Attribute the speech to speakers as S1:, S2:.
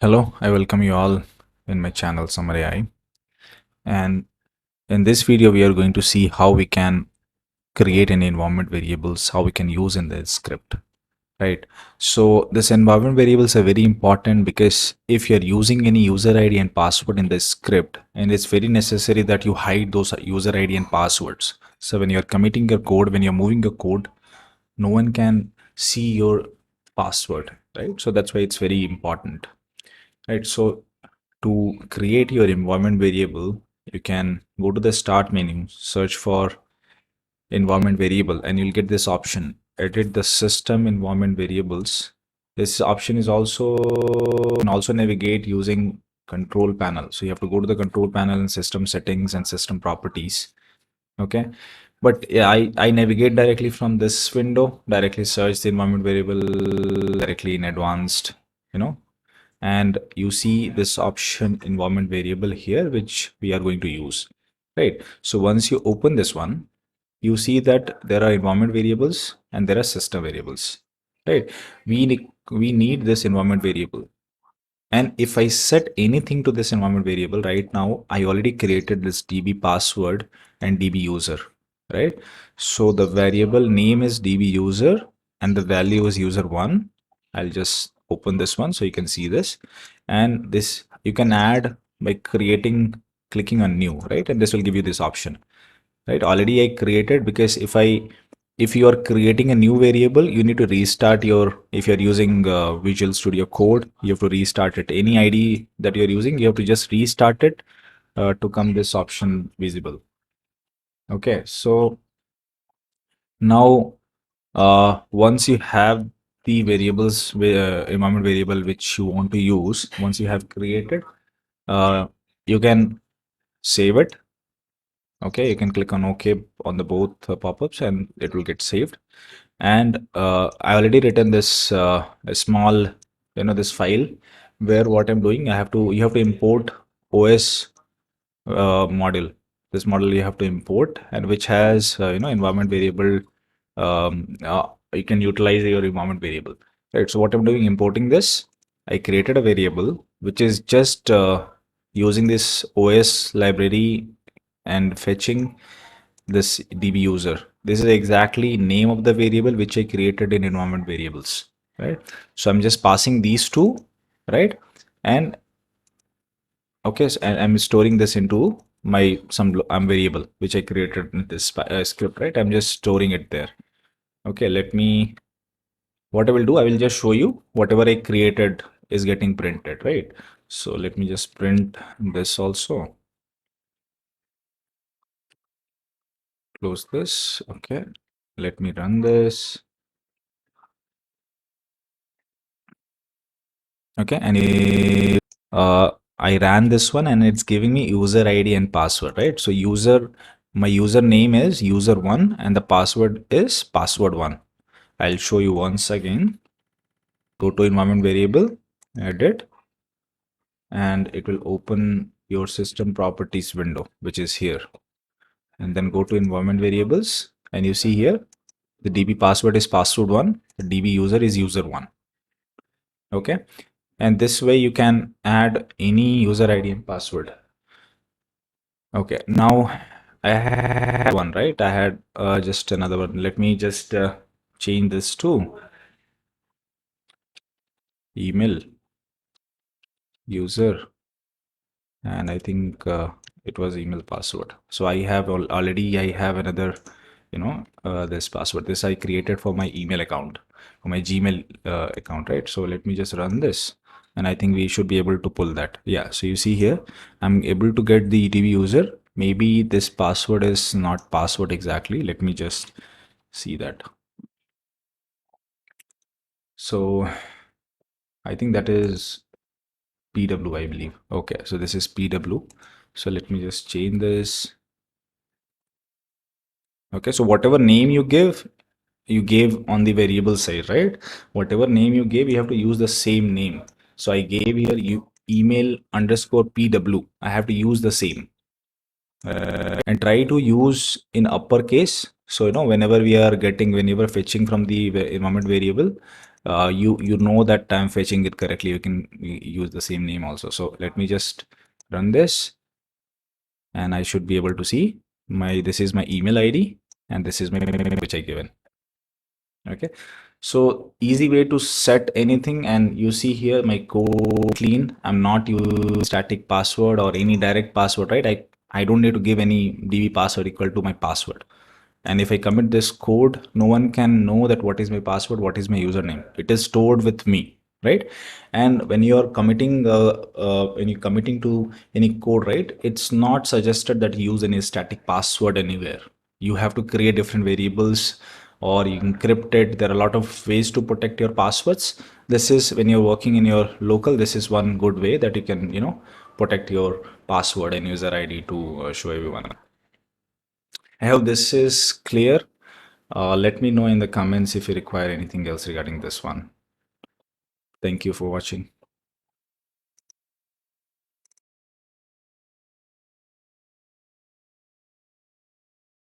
S1: Hello, I welcome you all in my channel Summary AI. And in this video, we are going to see how we can create any environment variables, how we can use in the script, right? So this environment variables are very important because if you're using any user ID and password in the script, and it's very necessary that you hide those user ID and passwords. So when you're committing your code, when you're moving your code, no one can see your password, right? So that's why it's very important, right? So to create your environment variable, you can go to the start menu, search for environment variable, and you'll get this option, edit the system environment variables. This option is also can also navigate using control panel. So you have to go to the control panel and system settings and system properties. Okay. But yeah, I navigate directly from this window, directly search the environment variable directly in advanced, you know, and you see this option environment variable here, which we are going to use, right? So once you open this one, you see that there are environment variables and there are system variables, right? We need this environment variable, and if I set anything to this environment variable right now, I already created this db password and db user, right? So the variable name is db user and the value is user1. I'll just open this one so you can see this. And this you can add by clicking on new, right? And this will give you this option, right? Already I created, because if you are creating a new variable, you need to restart your, if you're using Visual Studio Code, you have to restart it. Any ID that you're using, you have to just restart it to come this option visible. Okay, so now once you have the variables, environment variable which you want to use, once you have created, you can save it. Okay, you can click on OK on the both pop-ups and it will get saved. And I already written this a small, this file where what I'm doing, you have to import OS model. This model you have to import, and which has environment variable. You can utilize your environment variable, right? So what I'm doing, importing this, I created a variable which is just using this OS library and fetching this db user. This is exactly name of the variable which I created in environment variables, right? So I'm just passing these two, right? And okay, so I'm storing this into my some variable which I created in this script, right? I'm just storing it there. Okay, what I will do, I will just show you whatever I created is getting printed, right? So let me just print this also. Close this. Okay, let me run this. Okay, and I ran this one and it's giving me user ID and password, right? So my username is user1 and the password is password1. I'll show you once again. Go to environment variable, edit, and it will open your system properties window, which is here. And then go to environment variables, and you see here the db password is password1, the db user is user1. Okay, and this way you can add any user ID and password. Okay, now I had one, right? I had just another one. Let me just change this to email user, and I think it was email password. So I have already I have another, this password. This I created for my email account, for my Gmail account, right? So let me just run this, and I think we should be able to pull that. Yeah. So you see here, I'm able to get the ETB user. Maybe this password is not password exactly. Let me just see that. So I think that is PW, I believe. Okay, so this is PW. So let me just change this. Okay, so whatever name you gave on the variable side, right? Whatever name you gave, you have to use the same name. So I gave here email underscore PW. I have to use the same. And try to use in uppercase. So, whenever fetching from the environment variable, you know that I'm fetching it correctly, you can use the same name also. So let me just run this, and I should be able to see this is my email ID, and this is my which I given. Okay, so easy way to set anything, and you see here my code clean. I'm not using static password or any direct password, right? I don't need to give any db password equal to my password. And if I commit this code, no one can know that what is my password, what is my username. It is stored with me, right? And when you're committing to any code, right, it's not suggested that you use any static password anywhere. You have to create different variables, or you encrypt it. There are a lot of ways to protect your passwords. This is when you're working in your local, this is one good way that you can, protect your password and user ID to show everyone. I hope this is clear. Let me know in the comments if you require anything else regarding this one. Thank you for watching.